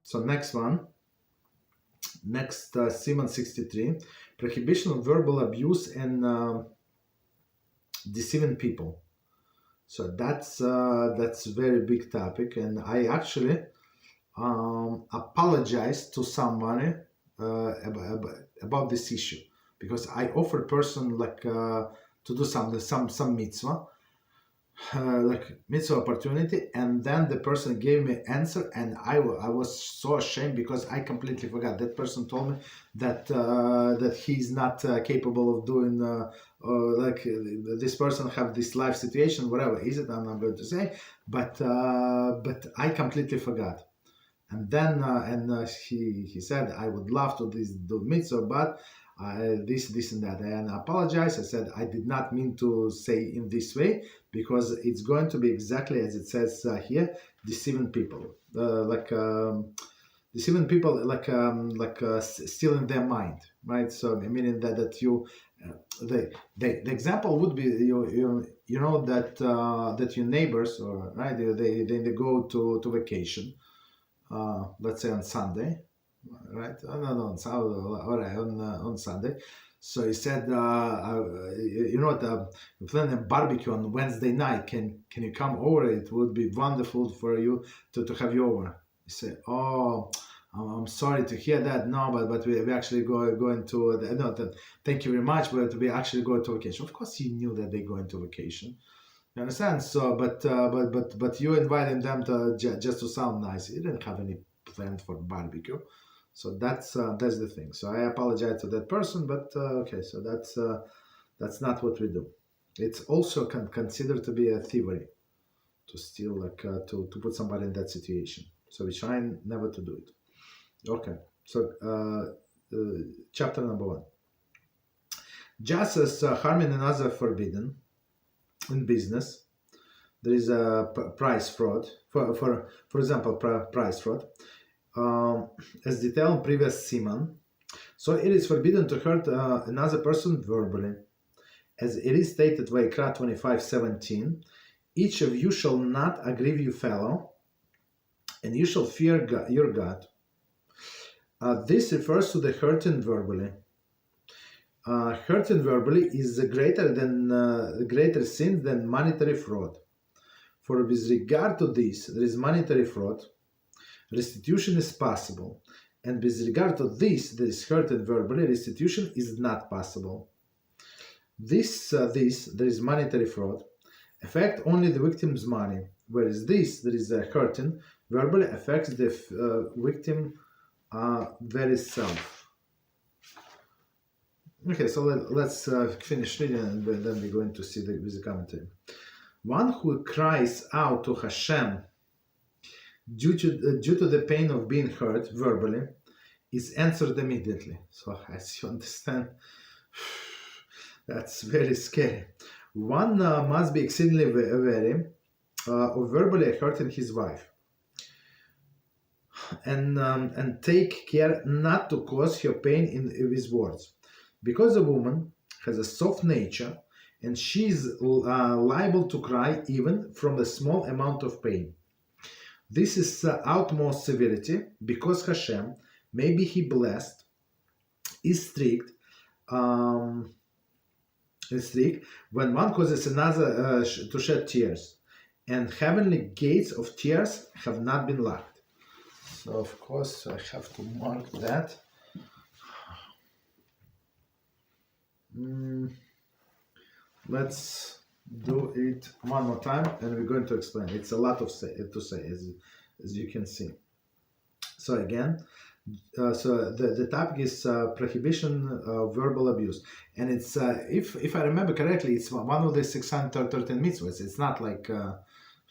So next one. Next, Siman 63. Prohibition of verbal abuse and deceiving people. So that's a very big topic, and I actually apologize to somebody about this issue, because I offered person like to do some mitzvah, like mitzvah opportunity, and then the person gave me answer, and I was so ashamed because I completely forgot. That person told me that that he's not capable of doing like this person have this life situation, whatever is it, I'm not going to say, but I completely forgot. And then he said, I would love to do mitzvah, but this and that. And I apologize. I said I did not mean to say in this way, because it's going to be exactly as it says here, deceiving people, deceiving people, like stealing their mind, right? So meaning that you, the example would be you know that that your neighbors, or right, they go to vacation, let's say on Sunday, right? No, on Saturday, all right, on Sunday. So he said, you know what, we're planning a barbecue on Wednesday night. Can you come over? It would be wonderful for you to have you over. He said, oh, I'm sorry to hear that. No, but we actually going to, no, thank you very much, but we actually go to vacation. Of course, he knew that they're going to vacation. You understand? So, but you invited them to just to sound nice. You didn't have any plan for barbecue, so that's the thing. So I apologize to that person, but okay. So that's not what we do. It's also considered to be a thievery, to steal, like to put somebody in that situation. So we try never to do it. Okay. So chapter number 1. Just as harming another forbidden in business, there is a price fraud. For example, price fraud, as detailed in previous Siman. So it is forbidden to hurt another person verbally, as it is stated by Regrettably 25:17. Each of you shall not aggrieve your fellow, and you shall fear your God. This refers to the hurting verbally. Hurting verbally is greater sin than monetary fraud. For with regard to this, there is monetary fraud, restitution is possible, and with regard to this, there is hurting verbally, restitution is not possible. There is monetary fraud, affect only the victim's money, whereas there is a hurting verbally, affects the victim very self. Okay, so let's finish reading, and then we're going to see with the commentary. One who cries out to HaShem due to the pain of being hurt verbally is answered immediately. So as you understand, that's very scary. One must be exceedingly wary of verbally hurting his wife, and take care not to cause her pain with words, because a woman has a soft nature, and she is liable to cry even from a small amount of pain. This is utmost severity, because HaShem, may be He blessed, is strict when one causes another to shed tears, and heavenly gates of tears have not been locked. So of course I have to mark that. Let's do it one more time, and we're going to explain. It's a lot to say, as you can see. So again, so the topic is prohibition of verbal abuse, and it's if I remember correctly, it's one of the 613 mitzvahs. It's not like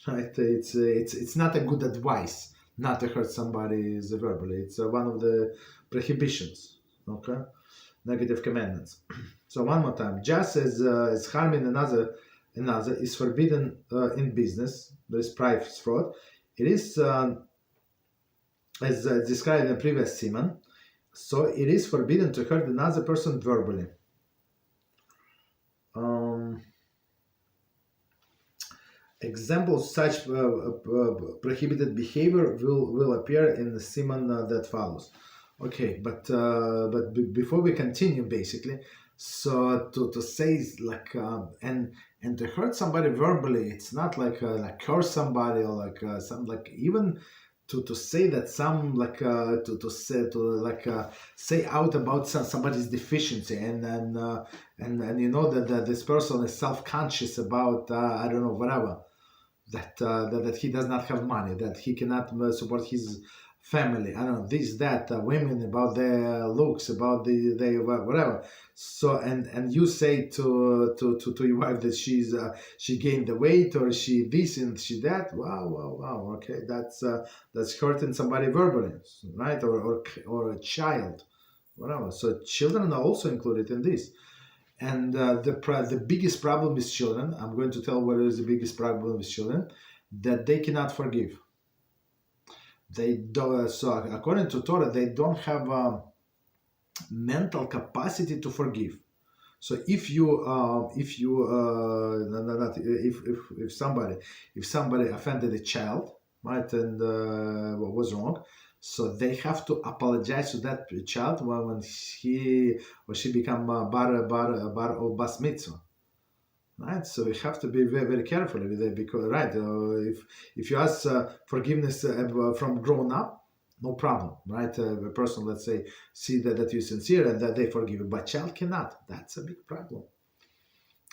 right. It's not a good advice not to hurt somebody verbally. It's one of the prohibitions. Okay, negative commandments. So one more time, just as harming another is forbidden in business, there is price fraud. It is as described in the previous Siman. So it is forbidden to hurt another person verbally. Examples such prohibited behavior will appear in the Siman that follows. Okay, before we continue, basically, so to say like and to hurt somebody verbally, it's not like curse somebody or some like even to say that some like say out about somebody's deficiency and you know that this person is self-conscious about I don't know whatever that he does not have money, that he cannot support his family. I don't know this, that, women about their looks, about their whatever. So and you say to your wife that she gained the weight or she this and she that. Wow. Okay, that's hurting somebody verbally, right? Or a child, whatever. So children are also included in this. And the biggest problem with children, I'm going to tell what is the biggest problem with children, that they cannot forgive. They do, so according to Torah, they don't have mental capacity to forgive. So if somebody offended a child, right, and what was wrong, so they have to apologize to that child when he or she become bar or bas mitzvah, right? So we have to be very, very careful with it because, right, if you ask forgiveness from grown up, no problem, right? A person, let's say, see that you're sincere and that they forgive you, but child cannot. That's a big problem.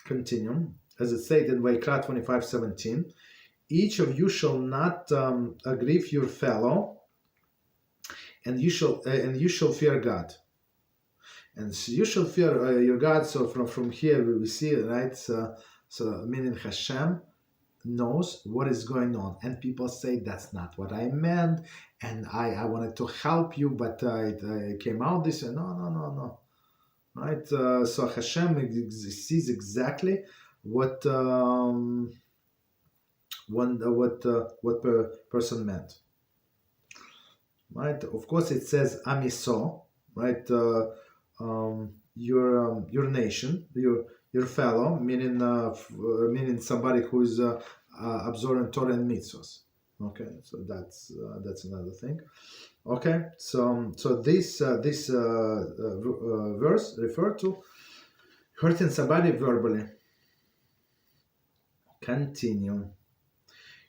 Continue. As it stated in Vayikra 25:17, each of you shall not aggrieve your fellow, and you shall fear God. And so you shall fear your God. So from here we see, right? So meaning HaShem knows what is going on, and people say that's not what I meant, and I wanted to help you, but it came out this way. No, right? So HaShem sees exactly what person meant, right? Of course, it says amiso, right? Your nation, your fellow, meaning somebody who is observing Torah and mitzvahs. Okay, so that's another thing. Okay, so this verse refer to hurting somebody verbally. Continue.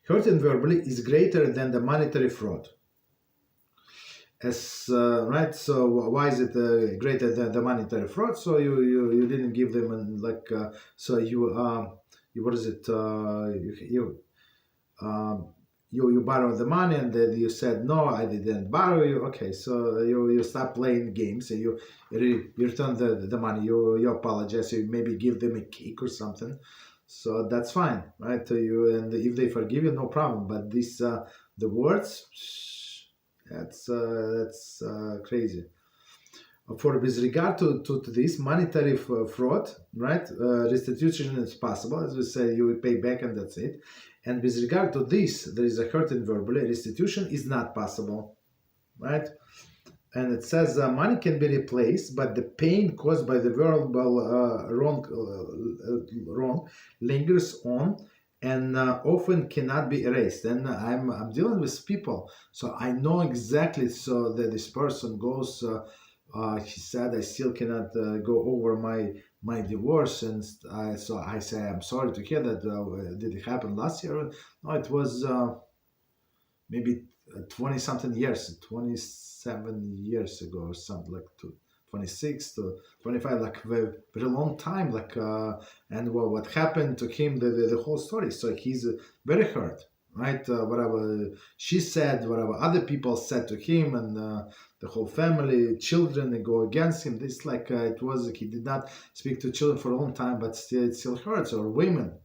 Hurting verbally is greater than the monetary fraud. As right, so why is it greater than the monetary fraud? So you didn't give them so you what is it you borrow the money and then you said no, I didn't borrow you. Okay, so you stop playing games and you return the money, you apologize, you maybe give them a cake or something, so that's fine, right? And if they forgive you, no problem, but this the words, that's crazy. For with regard to this monetary fraud, right? Restitution is possible, as we say, you will pay back and that's it. And with regard to this, there is a hurting verbally. Restitution is not possible, right? And it says money can be replaced, but the pain caused by the verbal wrong lingers on and often cannot be erased. And I'm dealing with people, so I know exactly. So that this person goes. He said, I still cannot go over my divorce, and so I say, I'm sorry to hear that. Did it happen last year? No, it was maybe 20 something years, 27 years ago or something, like 26 to 25, like very, very long time, and what happened to him, the whole story. So he's very hurt, right? Whatever she said, whatever other people said to him, and the whole family, children, they go against him. This it was, he did not speak to children for a long time, but it still hurts. Or women,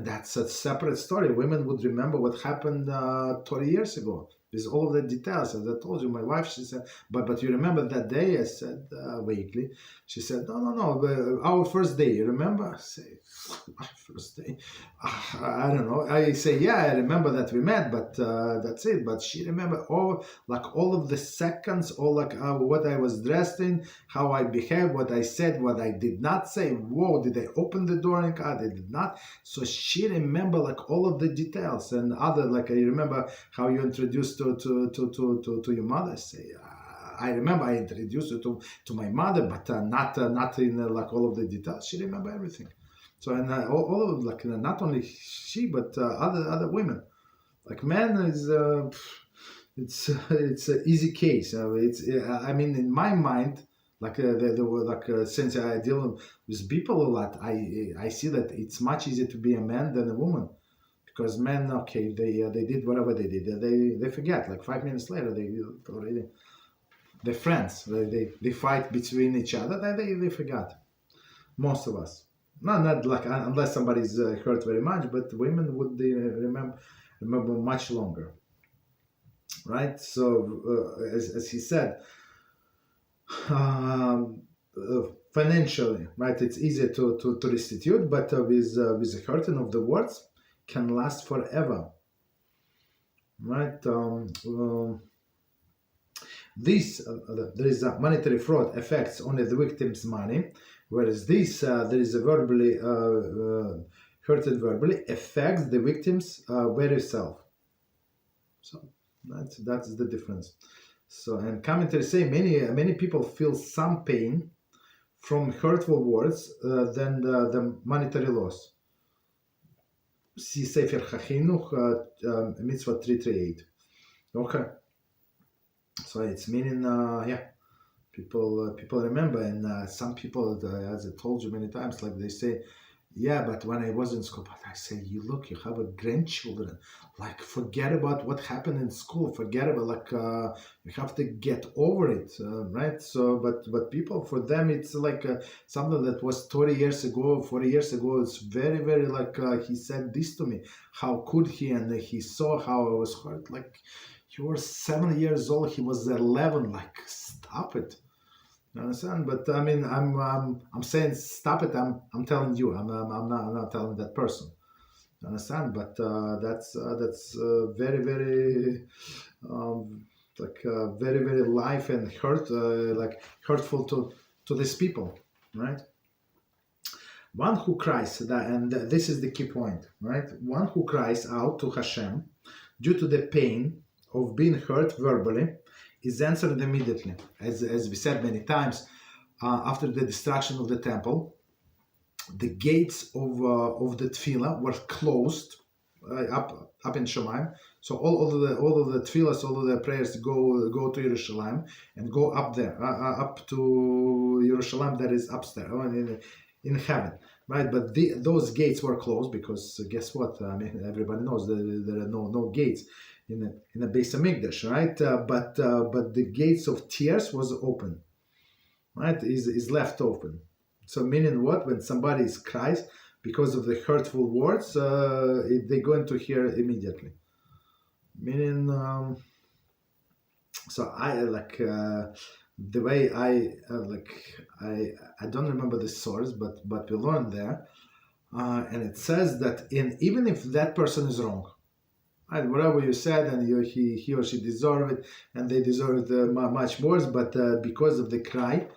that's a separate story. Women would remember what happened 20 years ago. with all of the details. As I told you, my wife, she said, but you remember that day? I said, vaguely. She said, no, our first day, you remember? I say, my first day? I don't know. I say, yeah, I remember that we met, but that's it. But she remember all of the seconds, all what I was dressed in, how I behaved, what I said, what I did not say. Whoa, did I open the door and car? I did not. So she remember all of the details and other, I remember how you introduced to your mother. Say, I remember I introduced you to my mother, but not in all of the details. She remember everything. So and all of not only she but other women. Men is it's an easy case. I mean, in my mind, since I deal with people a lot, I see that it's much easier to be a man than a woman. Because men, okay, they did whatever they did. They forget. 5 minutes later, they're friends. They fight between each other. They forgot. Most of us. Not unless somebody's hurt very much, but women would remember much longer. Right. So as he said, financially, right, it's easier to restitute, but with the hurting of the words can last forever, right? There is a monetary fraud affects only the victim's money, whereas there is a verbally hurted verbally affects the victim's very self. So that's the difference. So, and commentaries say many people feel some pain from hurtful words than the monetary loss. See Sefer Chachinuch, Mitzvah 338. Okay. So it's meaning, people remember, and some people, as I told you many times, they say, yeah, but when I was in school, but I say, you have a grandchildren, forget about what happened in school, forget about, you have to get over it, right? So, but people, for them, it's something that was 30 years ago, 40 years ago, it's very, very, he said this to me, how could he, and he saw how I was hurt, you were 7 years old, he was 11, stop it. You understand? But I mean, I'm saying stop it. I'm telling you. I'm not telling that person. You understand? But that's very very very very life and hurtful to these people, right? One who cries, and this is the key point, right? One who cries out to HaShem due to the pain of being hurt verbally is answered immediately. As we said many times, after the destruction of the temple, the gates of the tefillah were closed up in Shemaim. So all of the tefillahs, all of the prayers go to Yerushalayim and go up there, up to Yerushalayim that is upstairs in heaven, right? But those gates were closed because guess what? I mean, everybody knows there are no gates in the Beis Hamikdash, right? But the gates of tears was open, right? Is left open. So meaning what? When somebody cries because of the hurtful words, they're going to hear immediately. Meaning, so I the way I don't remember the source, but we learned there, and it says that even if that person is wrong. Right, whatever you said, and he or she deserve it, and they deserve much more, but because of the cry,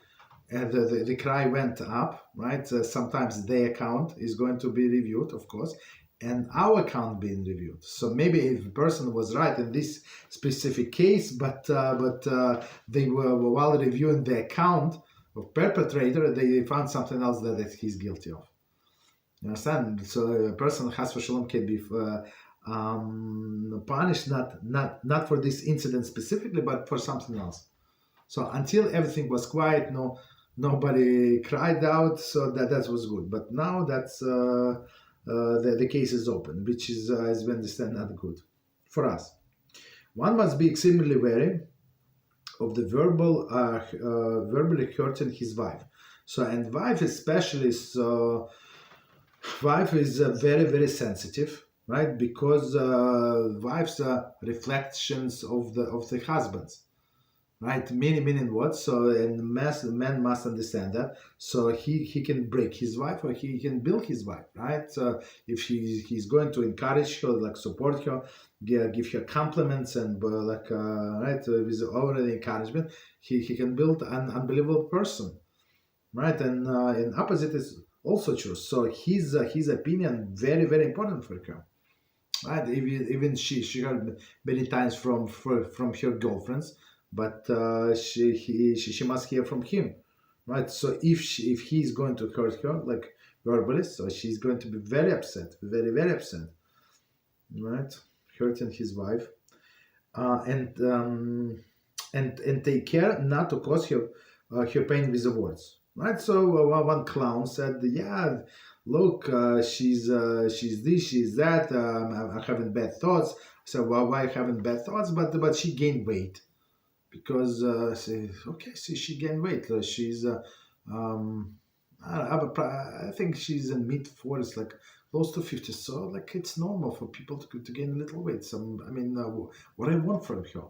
and the cry went up, right? Sometimes their account is going to be reviewed, of course, and our account being reviewed. So maybe if the person was right in this specific case, but they were while reviewing the account of perpetrator, they found something else that he's guilty of. You understand? So a person Chas v'Shalom can be punished not for this incident specifically, but for something else. So until everything was quiet, nobody cried out, so that was good. But now that's the case is open, which is, as we understand, not good for us. One must be extremely wary of the verbally hurting his wife. So, and wife especially, so wife is very very sensitive. right? Because wives are reflections of the husbands, right? Meaning what? So and man must understand that. So he can break his wife or he can build his wife, right? So if he's going to encourage her, like support her, give her compliments and right, with already encouragement, he can build an unbelievable person, right? And opposite is also true. So his opinion very important for her, right? Even she heard many times from her girlfriends, but she must hear from him, right? So if he's going to hurt her like verbally, so she's going to be very upset, very upset, right? Hurting his wife, and take care not to cause her pain with the words, right? So one clown said, "Yeah, look, she's this, she's that. I'm having bad thoughts." So why having bad thoughts? But she gained weight because she gained weight. She's I think she's in mid 40s, like close to 50. So like it's normal for people to gain a little weight. What I want from her,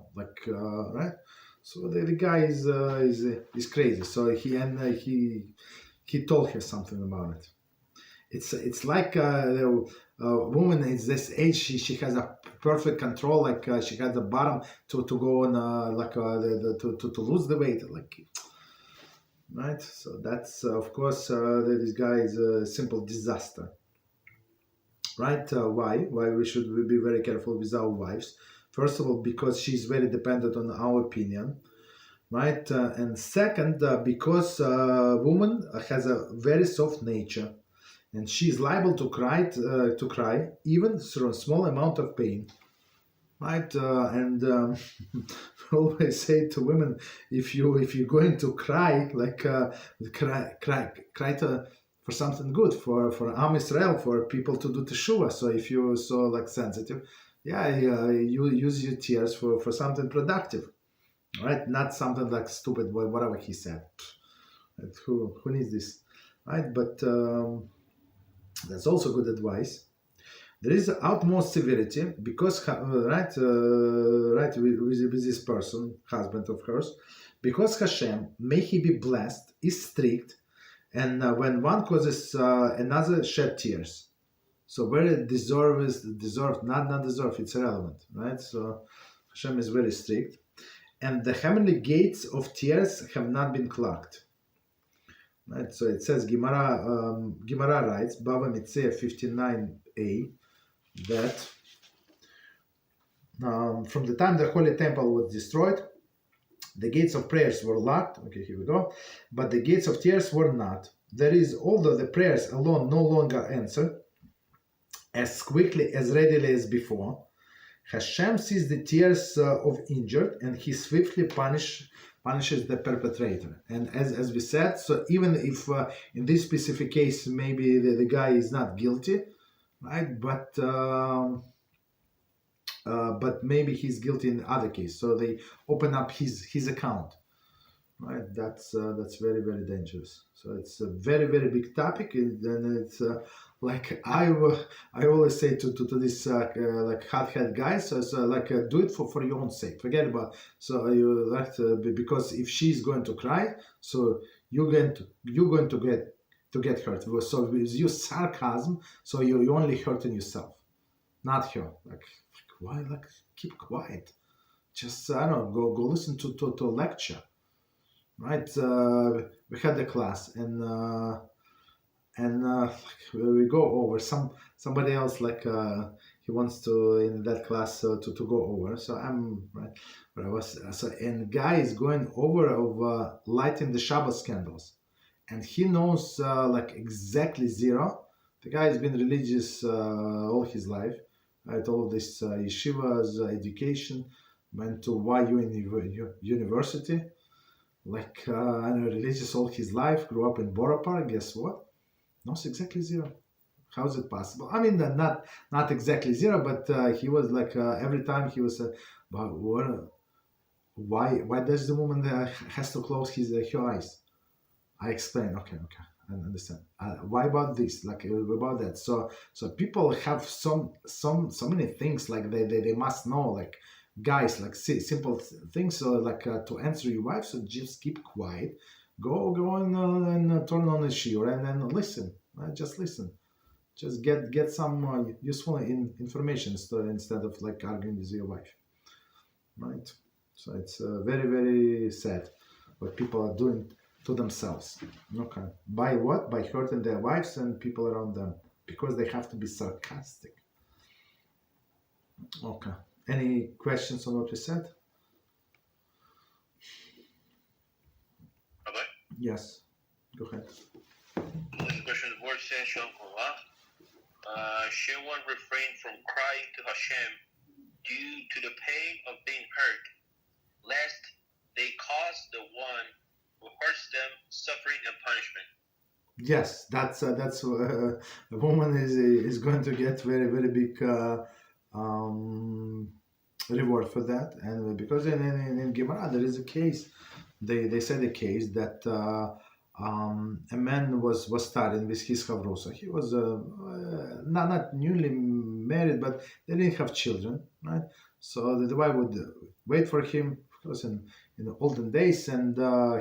right? So the guy is crazy. So he told her something about it. It's like the woman is this age. She has a perfect control. Like she has the bottom to go on to lose the weight. Like, right. So that's of course this guy is a simple disaster. Right? Why we should be very careful with our wives? First of all, because she's very dependent on our opinion, right? And second, because woman has a very soft nature, and she is liable to cry even through a small amount of pain, right? And I always say to women, if you're going to cry, cry for something good, for Am Israel, for people to do teshuva. So if you're so like sensitive, you use your tears for something productive, right? Not something like stupid, whatever he said. Right? Who needs this, right? But that's also good advice. There is utmost severity because right with this person, husband of hers, because Hashem, may he be blessed, is strict, and when one causes another shed tears, so where deserved, not deserved, it's irrelevant, right? So Hashem is very strict, and the heavenly gates of tears have not been clogged. Right, so it says Gemara writes Bava Mitzvah 59a that from the time the Holy Temple was destroyed, the gates of prayers were locked. Okay, here we go. But the gates of tears were not. That is, although the prayers alone no longer answer as quickly, as readily as before, Hashem sees the tears of injured, and he swiftly punishes the perpetrator. And as we said, so even if in this specific case maybe the guy is not guilty, right? But maybe he's guilty in other case, so they open up his account, right? That's very dangerous. So it's a very big topic, and then it's like I always say to this like hot-head guys, so do it for your own sake. Forget about you like because if she's going to cry, so you're going to get hurt. So with your sarcasm, so you're only hurting yourself, not her. Like why? Like keep quiet. Just I don't know. Go listen to a lecture, right? We had the class and we go over somebody else like he wants to in that class to go over. So I'm right. But I was and guy is going over of lighting the Shabbos candles, and he knows like exactly zero. The guy has been religious all his life. Right, all of this yeshivas, education, went to YU University, like and religious all his life, grew up in Borough Park. Guess what? Knows exactly zero. How is it possible? I mean, not exactly zero, but he was like every time he was, but why does the woman has to close her eyes? I explained. Okay. and understand. Why about this? Like about that? So people have so many things like they must know, like guys, like simple things. So like to answer your wife, so just keep quiet, go and turn on the shiur and then listen. Just listen. Just get some useful information instead of like arguing with your wife, right? So it's very very sad what people are doing to themselves. Okay, by what? By hurting their wives and people around them because they have to be sarcastic. Okay. Any questions on what we said? Rabbi? Yes. Go ahead. The question is, word says, Shalom Kova, shall one refrain from crying to HaShem due to the pain of being hurt, lest they cause the one who hurts them suffering and punishment? Yes, that's a woman is going to get very very big reward for that, and because in Gemara there is a case, they said a case that a man was studying with his chavrusa. He was not newly married, but they didn't have children, right? So the wife would wait for him, of course, in the olden days, and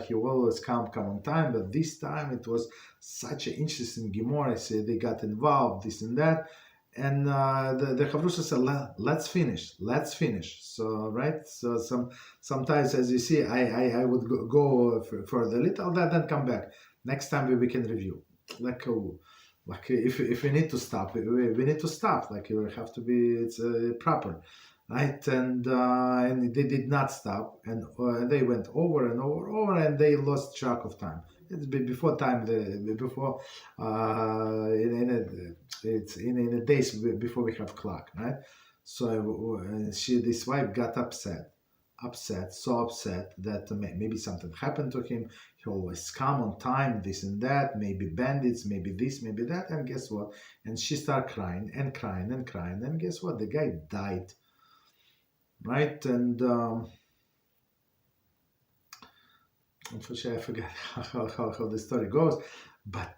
he will always come on time. But this time it was such an interesting Gemara. So they got involved, this and that, and the chavrusa said, let's finish. So right, so sometimes, as you see, I would go further a little, then come back. Next time we can review. Like if we need to stop, we need to stop. Like you have to be, it's proper, right? And they did not stop, and they went over and over, and they lost track of time. It's before time, before it's in a days before we have clock, right? So this wife got upset, so upset that maybe something happened to him. He always come on time, this and that, maybe bandits, maybe this, maybe that, and guess what? And she started crying, and guess what? The guy died, right? And unfortunately, I forgot how the story goes, but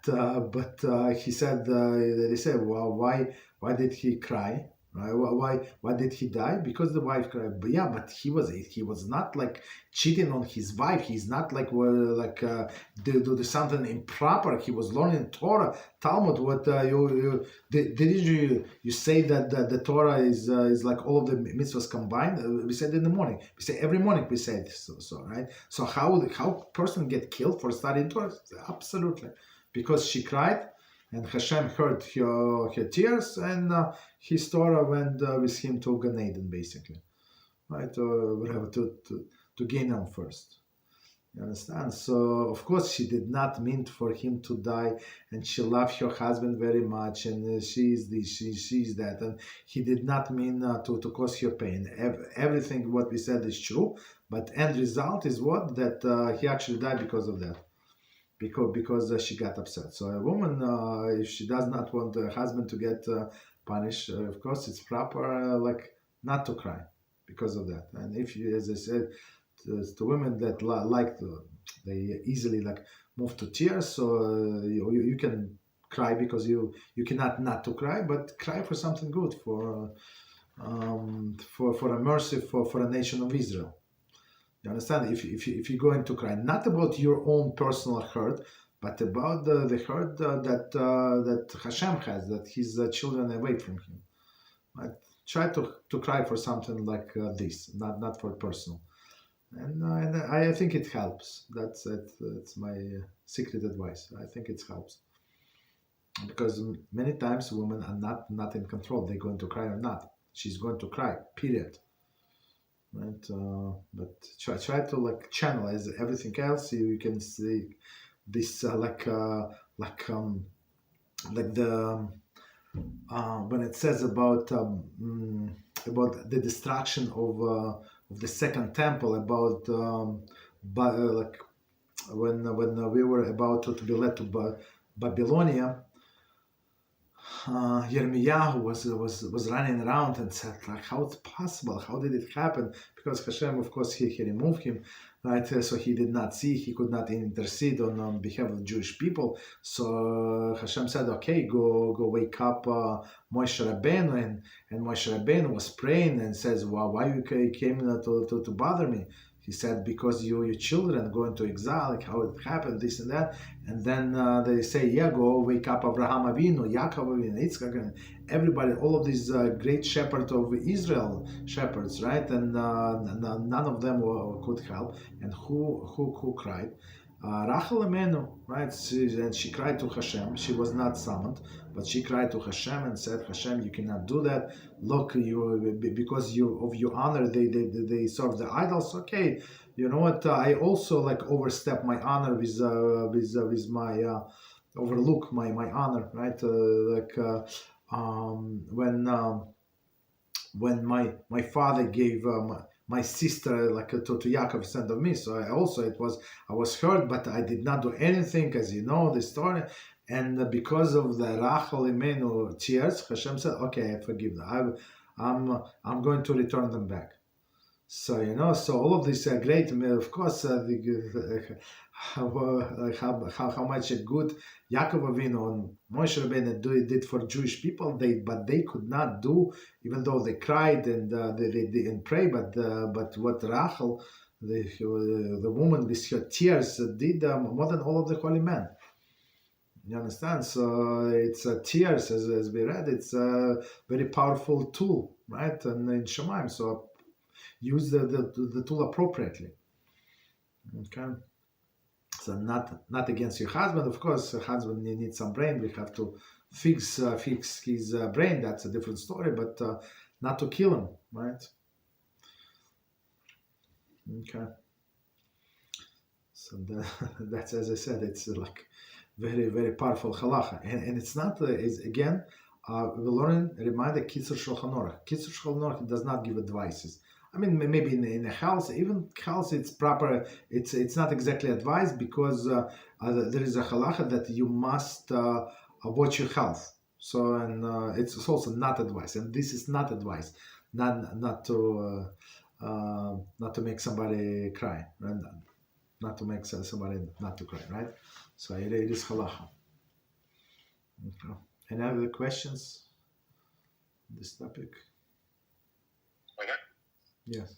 he said they said, well, why did he cry? Why did he die? Because the wife cried. But yeah, but he was not like cheating on his wife. He's not like do something improper. He was learning Torah, Talmud. What did you say that the Torah is like all of the mitzvahs combined? We said in the morning. We say every morning we say this, so right. So how person get killed for studying Torah? Absolutely, because she cried. And Hashem heard her tears, and his Torah went with him to Gan Eden, basically, right? Whatever to gain him first. You understand? So of course she did not mean for him to die, and she loved her husband very much, and she is this, she is that, and he did not mean to cause her pain. Everything what we said is true, but end result is what that he actually died because of that. Because she got upset. So a woman, if she does not want her husband to get punished, of course it's proper, like not to cry because of that. And if you, as I said, to women that like to, they easily like move to tears. So you can cry because you cannot not to cry, but cry for something good, for a mercy for a nation of Israel. You understand? If you're going to cry, not about your own personal hurt, but about the hurt that Hashem has, that his children away from him. Right? Try to cry for something like this, not for personal. And I think it helps. That's it. It's my secret advice. I think it helps. Because many times women are not in control. They're going to cry or not. She's going to cry, period. Right, but try to like channelize everything else. You can see this like the when it says about the destruction of the second temple, about like when we were about to be led to Babylonia. Yirmiyahu was running around and said, like, how it's possible? How did it happen? Because Hashem, of course, he removed him, right? So he did not see, he could not intercede on behalf of the Jewish people. So Hashem said, okay, go wake up Moshe Rabbeinu, and Moshe Rabbeinu was praying and says, well, why you came to bother me? He said, because your children going to exile, like how it happened, this and that. And then they say, yeah, go wake up Abraham Avinu, Yaakov Avinu, Yitzchak, and everybody, all of these great shepherds of Israel, shepherds, right? And none of them could help. And who cried? Rachel Amenu, right? She cried to Hashem. She was not summoned, but she cried to Hashem and said, Hashem, you cannot do that. Look, because of your honor, they serve the idols. Okay, you know what? I also like overstep my honor with my overlook my honor, right? When my father gave my sister like to Yaakov instead of me, so I was hurt, but I did not do anything, as you know the story. And because of the Rachel Imenu tears, Hashem said, "Okay, I forgive them. I'm going to return them back." So so all of this great, of course, how much a good Yaakov Avinu and Moshe Rabbeinu did for Jewish people, but they could not do, even though they cried and they didn't pray. But what Rachel, the woman with her tears, did more than all of the holy men. You understand? So it's tears, as we read, it's a very powerful tool, right? And in Shemaim, so use the tool appropriately. Okay. So not against your husband, of course. Husband needs some brain. We have to fix his brain. That's a different story, but not to kill him, right? Okay. So that's, as I said, it's like very, very powerful halacha, and it's not is again. We learn remind the Kitzur Shulchan Aruch. Kitzur Shulchan Aruch does not give advices. I mean, maybe in a house, even house, it's proper. It's not exactly advice, because there is a halacha that you must watch your health. So, and it's also not advice, and this is not advice, not to make somebody cry, right? Not to make somebody not to cry, right? So it is halacha. Okay. Any other questions on this topic? Okay. Yes.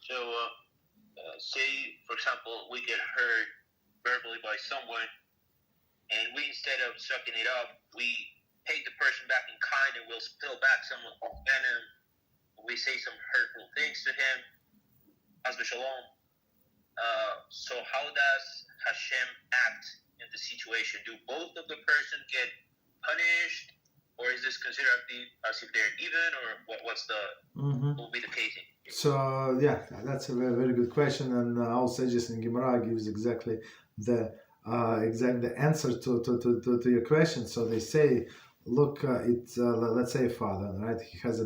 So, say, for example, we get hurt verbally by someone, and we, instead of sucking it up, we take the person back in kind, and we'll spill back some venom. We say some hurtful things to him. Haz v'shalom. So how does Hashem act in the situation? Do both of the person get punished, or is this considered as if they're even, or what's the what will be the casing? So yeah, that's a very, very good question, and our sages in Gemara gives exactly the answer to your question. So they say, look, it's let's say a father, right? He has a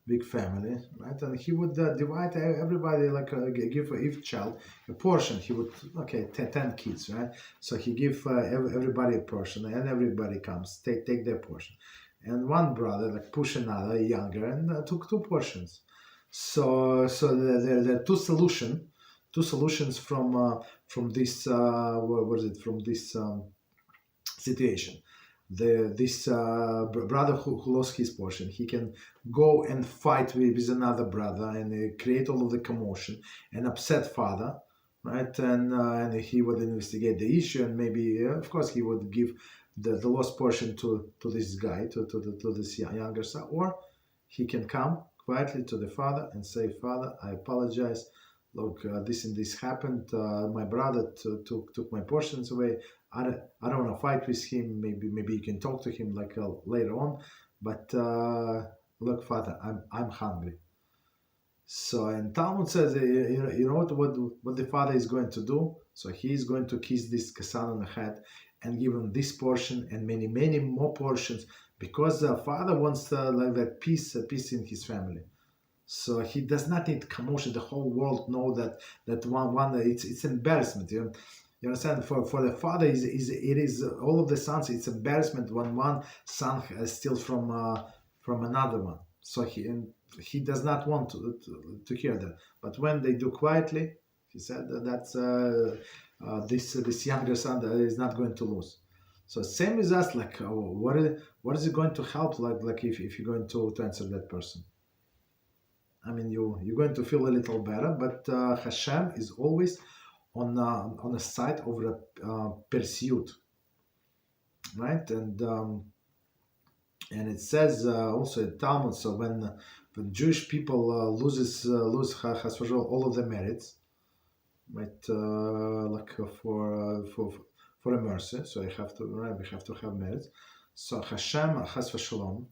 big family, right? And he would divide everybody, like give each child a portion. He would 10 kids, right? So he give everybody a portion, and everybody comes take their portion. And one brother like push another younger and took 2 portions. So there are two solutions from this from this situation. This brother who lost his portion, he can go and fight with another brother and create all of the commotion and upset father, right? And he would investigate the issue, and maybe of course he would give the lost portion to this guy, to this younger son, or he can come quietly to the father and say, Father, I apologize. Look, this and this happened. My brother took my portions away. I don't want to fight with him. Maybe you can talk to him like later on. But look, Father, I'm hungry. So, and Talmud says, you know what the father is going to do? So he is going to kiss this son on the head and give him this portion and many, many more portions, because the father wants like that peace in his family. So he does not need commotion. The whole world know that one it's embarrassment. You understand? For the father, it is all of the sons. It's embarrassment when one son steals from another one. So he does not want to hear that. But when they do quietly, he said that's this younger son is not going to lose. So same with us. Like what is it going to help? Like if you're going to answer that person. I mean, you're going to feel a little better, but HaShem is always on the side of the pursuit, right? And it says also in Talmud. So when Jewish people lose all of the merits, right? For a mercy, so we have to have merits. So HaShem Chas v'Shalom.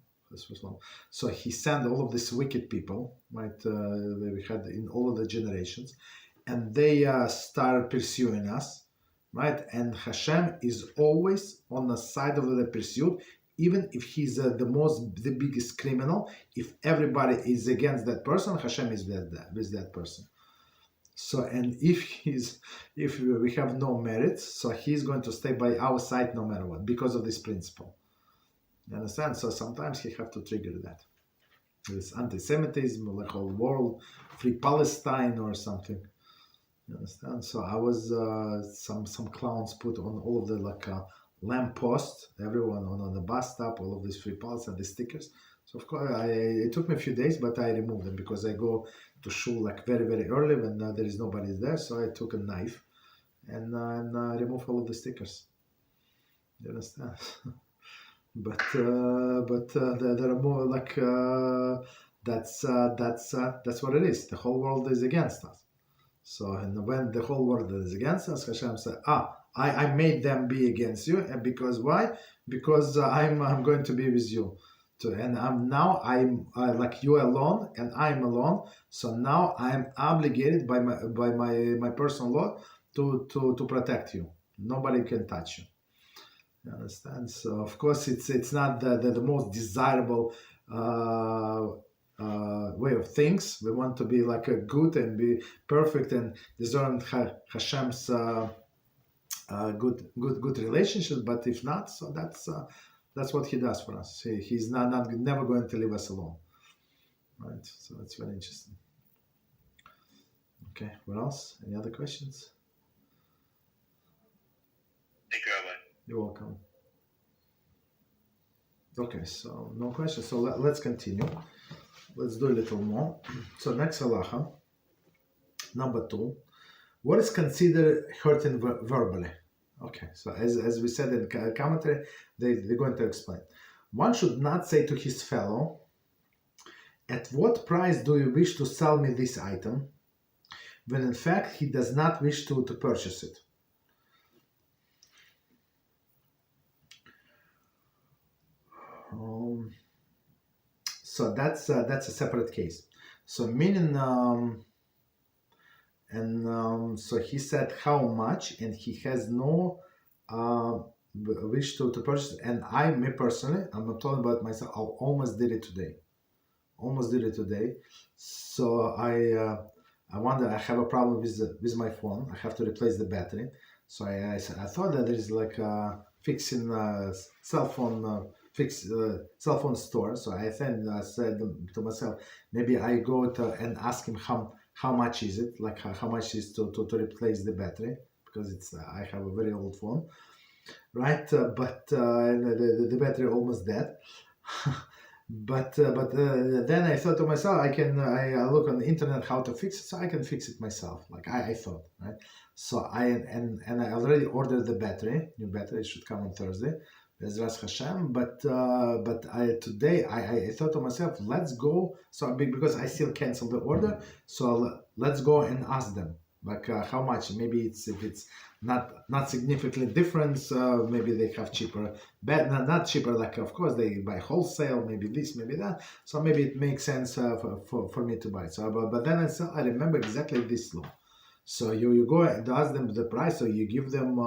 So he sent all of these wicked people, right? That we had in all of the generations, and they start pursuing us, right? And Hashem is always on the side of the pursuit, even if he's the biggest criminal. If everybody is against that person, Hashem is with that person. So, and if we have no merits, so he's going to stay by our side no matter what, because of this principle. You understand? So sometimes you have to trigger that. This anti-Semitism, like whole world, free Palestine or something. You understand? So I was some clowns put on all of the lamp posts, everyone on the bus stop, all of these free Palestine, the stickers. So of course it took me a few days, but I removed them because I go to shul like very, very early when there is nobody there. So I took a knife and removed all of the stickers. You understand? But there are more like that's what it is. The whole world is against us. So and when the whole world is against us, Hashem said, I made them be against you, and because why? Because I'm going to be with you. And I'm like you alone, and I'm alone. So now I'm obligated by my personal law to protect you. Nobody can touch you. You understand? So of course it's not the most desirable way of things. We want to be like a good and be perfect and deserve Hashem's good relationship. But if not, so that's what He does for us. He's never going to leave us alone, right? So that's very interesting. Okay, what else? Any other questions? Thank you, Rabbi. You're welcome. Okay, so no questions. So let's continue. Let's do a little more. So next halacha, number 2. What is considered hurting verbally? Okay, so as we said in commentary, they're going to explain. One should not say to his fellow, "At what price do you wish to sell me this item?" when in fact he does not wish to purchase it. So that's a separate case. So meaning, so he said how much, and he has no wish to purchase. And me personally, I'm not talking about myself. I almost did it today. So I wonder. I have a problem with my phone. I have to replace the battery. So I thought that there is like fixing cell phone store. So I said to myself, maybe I go and ask him how much is it, like how much is to replace the battery, because I have a very old phone, right? But the battery almost dead. But then I thought to myself, I look on the internet how to fix it, so I can fix it myself. Like I thought, right? So I already ordered the battery. New battery should come on Thursday. BeEzrat HaShem. But today I thought to myself, let's go. So because I still canceled the order, so let's go and ask them like how much. Maybe if it's not significantly different. Maybe they have cheaper, but not cheaper. Like of course they buy wholesale. Maybe this, maybe that. So maybe it makes sense for me to buy. So but then I remember exactly this law. So you go and ask them the price. So you give them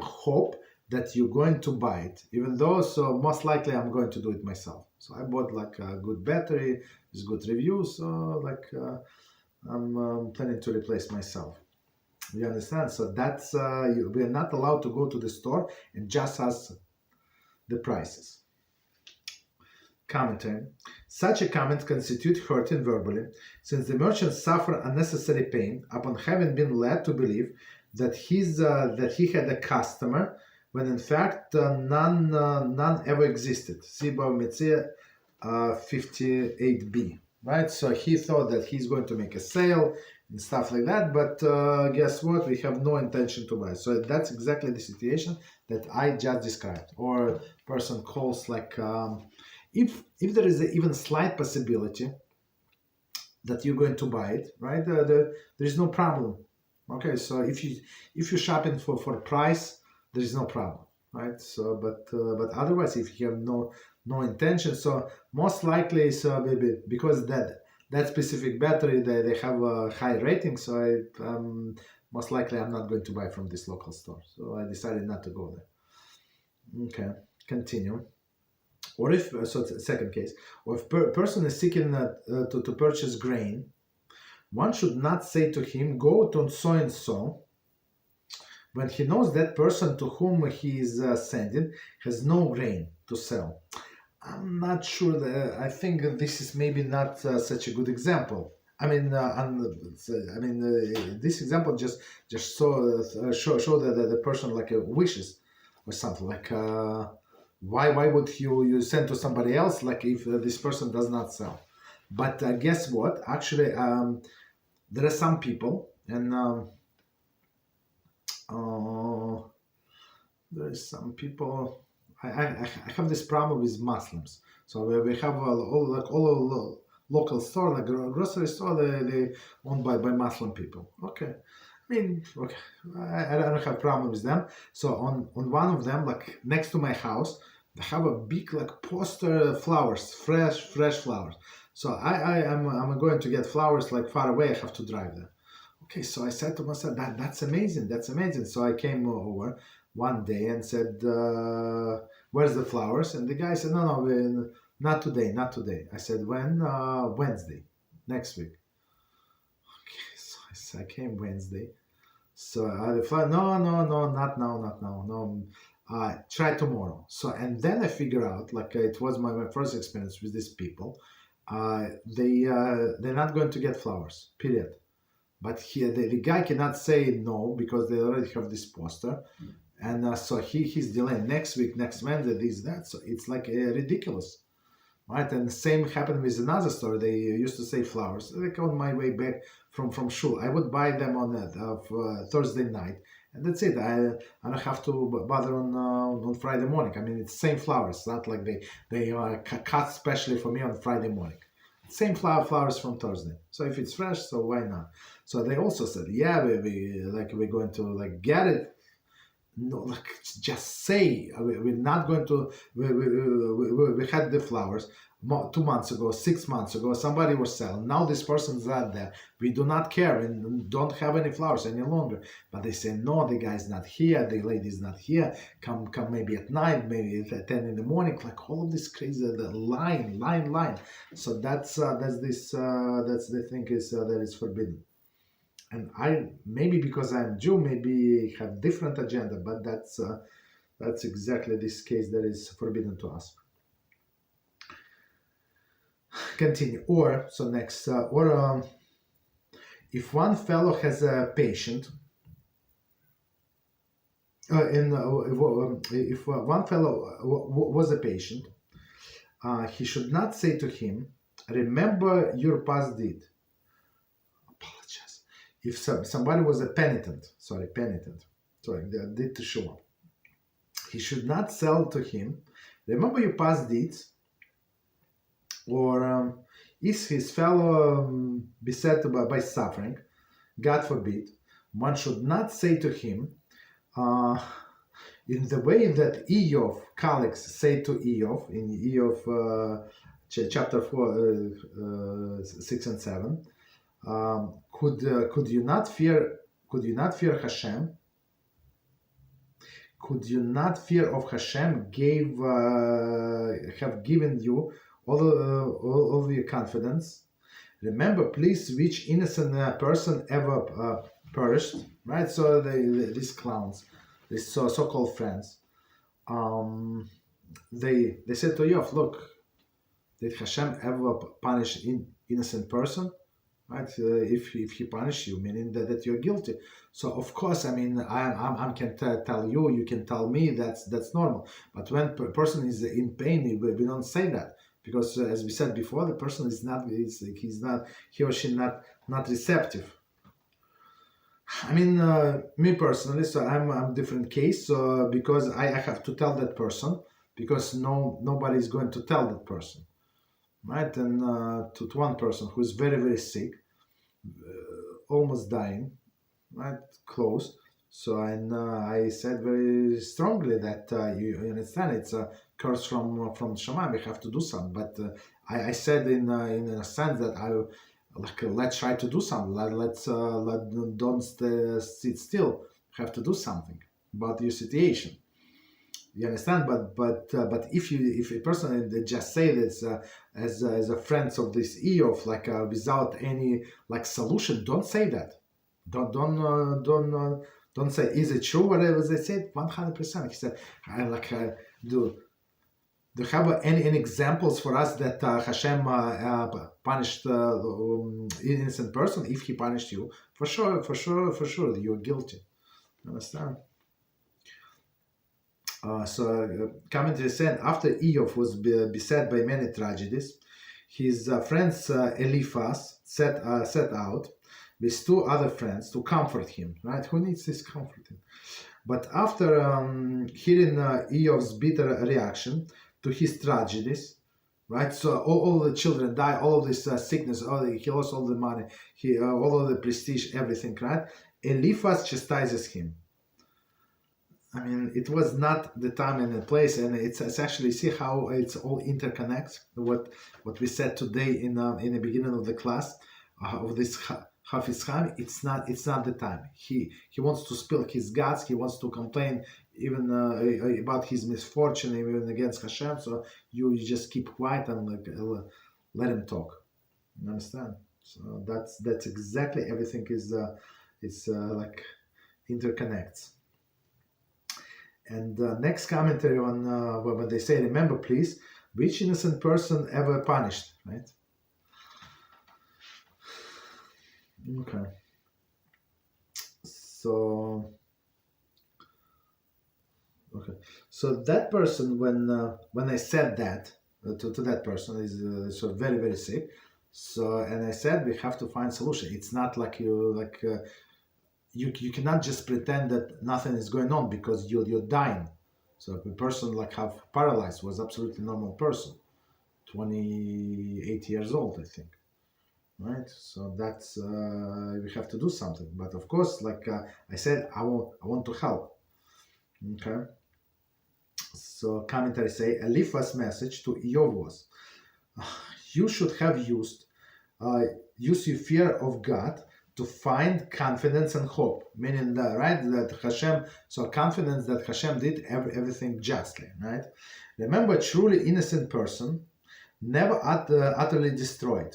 hope that you're going to buy it, even though so most likely I'm going to do it myself. So I bought like a good battery with good reviews. So like I'm planning to replace myself. You understand? So that's we are not allowed to go to the store and just ask the prices. Commentary. Such a comment constitutes hurting verbally, since the merchant suffered unnecessary pain upon having been led to believe that he had a customer when in fact none ever existed. See Bava Metzia 58b. Right? So he thought that he's going to make a sale and stuff like that, but guess what? We have no intention to buy. So that's exactly the situation that I just described. Or person calls like. If there is even slight possibility that you're going to buy it, right? There is no problem. Okay, so if you're shopping for price, there is no problem, right? So but otherwise, if you have no intention, so most likely, so maybe because that specific battery they have a high rating, so most likely I'm not going to buy from this local store. So I decided not to go there. Okay, continue. Or if, so second case, or if person is seeking to purchase grain, one should not say to him, go to so and so, when he knows that person to whom he is sending has no grain to sell. I'm not sure that, I think this is maybe not such a good example. I mean, this example just show that the person like wishes or something like. Why would you send to somebody else like if this person does not sell? But guess what? Actually, there are some people, and there is some people. I have this problem with Muslims. So we have all local store, like grocery store, they owned by Muslim people. Okay. I mean, okay, I don't have problem with them. So on one of them, like next to my house, they have a big like poster flowers, fresh flowers. So I'm going to get flowers like far away. I have to drive there. Okay, so I said to myself, that's amazing. So I came over one day and said, where's the flowers? And the guy said, no, not today. I said, when? Wednesday, next week. Okay, so I came Wednesday. So the flower, no, not now, no. Try tomorrow. So and then I figure out, like it was my first experience with these people. They're not going to get flowers. Period. But the guy cannot say no because they already have this poster, and so he's delaying next week, next Wednesday, this that. So it's like ridiculous, right? And the same happened with another store. They used to say flowers. Like on my way back from shul, I would buy them on Thursday night. And that's it. I don't have to bother on Friday morning. I mean, it's same flowers. It's not like they cut specially for me on Friday morning. Same flowers from Thursday. So if it's fresh, so why not? So they also said, yeah, we're going to like get it. No, like just say we're not going to. We had the flowers 2 months ago, 6 months ago. Somebody was selling. Now this person's not there. We do not care and don't have any flowers any longer. But they say no, the guy's not here. The lady's not here. Come maybe at night, maybe at 10 in the morning. Like all of this crazy the line. So that's the thing is that is forbidden. And I maybe because I'm Jew, maybe have different agenda, but that's exactly this case that is forbidden to us. Continue. Or so next, if one fellow has a patient, if one fellow was a patient, he should not say to him, "Remember your past deed." If somebody was a penitent, the deed to show up, he should not sell to him, remember your past deeds, or is his fellow beset by suffering, God forbid, one should not say to him, in the way that Eov colleagues say to Eov, in Eov chapter 4, 6 and 7, could you not fear HaShem? Could you not fear of HaShem have given you all of your confidence? Remember, please, which innocent person ever perished? right? So these clowns, these so-called friends, they said to Yov, look, did Hashem ever punish innocent person? Right? If he punish you, meaning that you're guilty. So of course, I mean, I can tell you, you can tell me that's normal. But when person is in pain, we don't say that, because as we said before, the person is not, he or she not receptive. I mean, me personally, so I'm different case, because I have to tell that person, because nobody is going to tell that person, right? And to one person who is very, very sick, almost dying, right, close. So I said very strongly that you understand, it's a curse from Shema. We have to do something. But I said in a sense that let's try to do something. Don't sit still. We have to do something about your situation. You understand? But if a person just say this as a friends of this Eov, without any solution, don't say that. Don't say, is it true whatever they said? 100%. He said, do you have any examples for us that Hashem punished innocent person? If he punished you, for sure, you're guilty. Understand? Commentary said, after Eov was beset by many tragedies, his friends Eliphaz set out with two other friends to comfort him. Right? Who needs this comforting? But after hearing Eov's bitter reaction to his tragedies, right? So all the children die, all of this sickness, he lost all the money, all of the prestige, everything, right? Eliphaz chastises him. I mean, it was not the time and the place, and it's actually, see how it's all interconnects. What we said today in the beginning of the class of this Hafiz Chaim, it's not the time. He wants to spill his guts. He wants to complain even about his misfortune, even against Hashem. So you just keep quiet and let him talk. You understand? So that's exactly, everything is interconnects. And next commentary on when they say, remember, please, which innocent person ever punished, right? Okay. So that person, when I said that to that person, is so very, very sick. So, and I said we have to find solution. It's not like you cannot just pretend that nothing is going on, because you're dying. So a person have paralyzed was absolutely normal person, 28 years old, I think, right? So that's we have to do something. But of course, I said, I want to help. Okay. So commentary say, Eliphaz's message to Eov was, you should have used your fear of God to find confidence and hope, meaning that Hashem, so confidence that Hashem did everything justly, right? Remember, truly innocent person never utterly destroyed.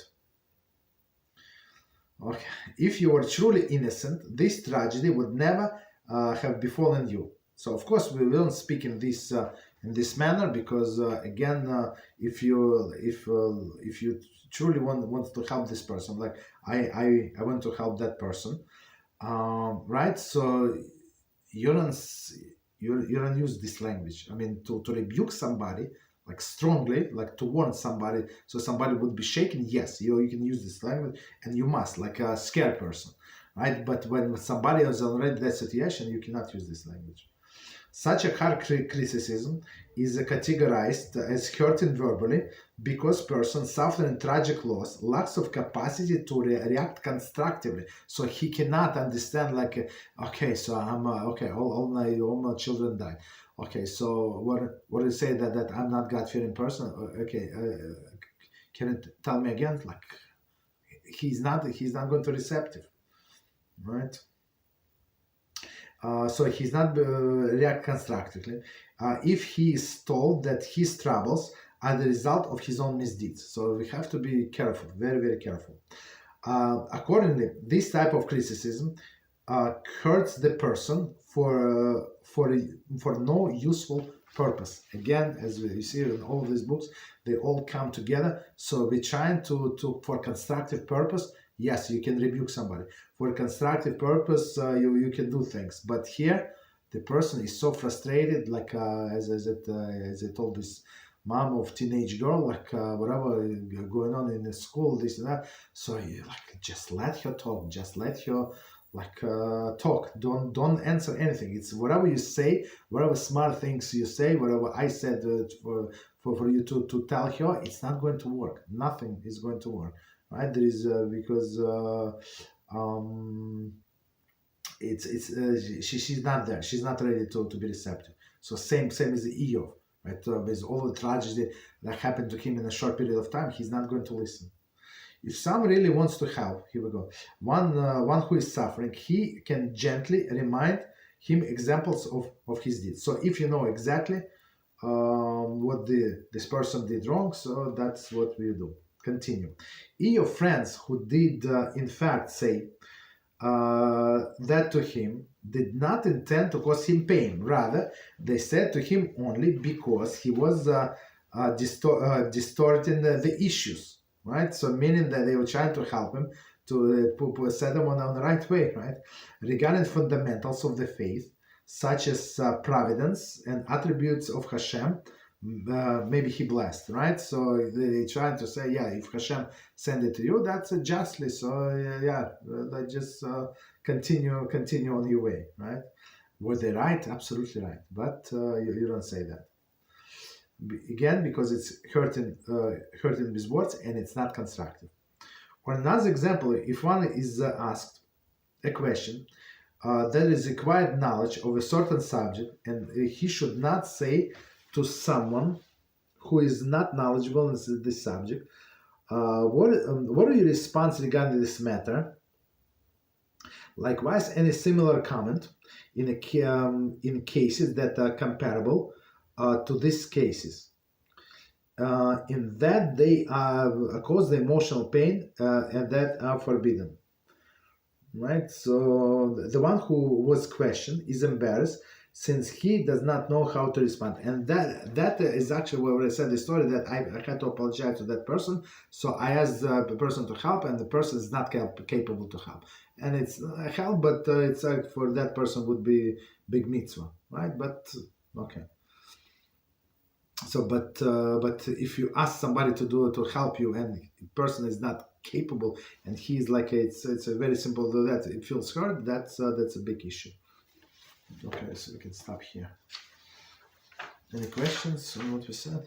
Okay, if you were truly innocent, this tragedy would never have befallen you. So of course we don't speak in this manner, because again, if you truly want to help this person, I want to help that person, right? So you don't use this language. I mean, to rebuke somebody strongly, to warn somebody, so somebody would be shaken. Yes, you can use this language, and you must, like a scared person, right? But when somebody is already in that situation, you cannot use this language. Such a hard criticism is categorized as hurting verbally, because person suffering tragic loss lacks of capacity to react constructively. So he cannot understand okay, so I'm okay, all my children died. Okay, so what do you say that I'm not God-fearing person? Okay, can you tell me again? He's not going to receptive, right? So he's not react constructively if he is told that his troubles are the result of his own misdeeds. So we have to be careful, very, very careful. Accordingly, this type of criticism hurts the person for no useful purpose. Again, as you see in all of these books, they all come together. So we're trying to for constructive purpose. Yes, you can rebuke somebody. For constructive purpose, you can do things. But here, the person is so frustrated, like as I told this mom of teenage girl, like whatever going on in the school, this and that. So you like just let her talk, just let her talk. Don't answer anything. It's whatever you say, whatever smart things you say, whatever I said for you to tell her, it's not going to work. Nothing is going to work, right? There is because she's not there. She's not ready to be receptive. So same as the Eov, right? With all the tragedy that happened to him in a short period of time, he's not going to listen. If someone really wants to help, here we go. One who is suffering, he can gently remind him examples of his deeds. So if you know exactly what this person did wrong, so that's what we do. Continue. Your friends who did in fact say that to him did not intend to cause him pain. Rather, they said to him only because he was distorting the issues. Right, so meaning that they were trying to help him to set him on the right way, right? Regarding fundamentals of the faith, such as providence and attributes of HaShem, maybe he blessed, right? So they trying to say, yeah, if HaShem send it to you, that's justly. So just continue on your way, right? Were they right? Absolutely right, but you don't say that. Again, because it's hurting with words and it's not constructive. Or another example, if one is asked a question that is required knowledge of a certain subject, and he should not say to someone who is not knowledgeable in this subject, what are your response regarding this matter? Likewise, any similar comment in cases that are comparable to these cases. In that they cause the emotional pain and that are forbidden. Right? So the one who was questioned is embarrassed since he does not know how to respond. And that is actually where I said the story that I had to apologize to that person. So I asked the person to help, and the person is not capable to help. And it's help, but it's for that person would be big mitzvah, right? But okay. So, but if you ask somebody to help you, and the person is not capable, and he's like it's a very simple that it feels hurt, that's a big issue. Okay, so we can stop here. Any questions on what we said?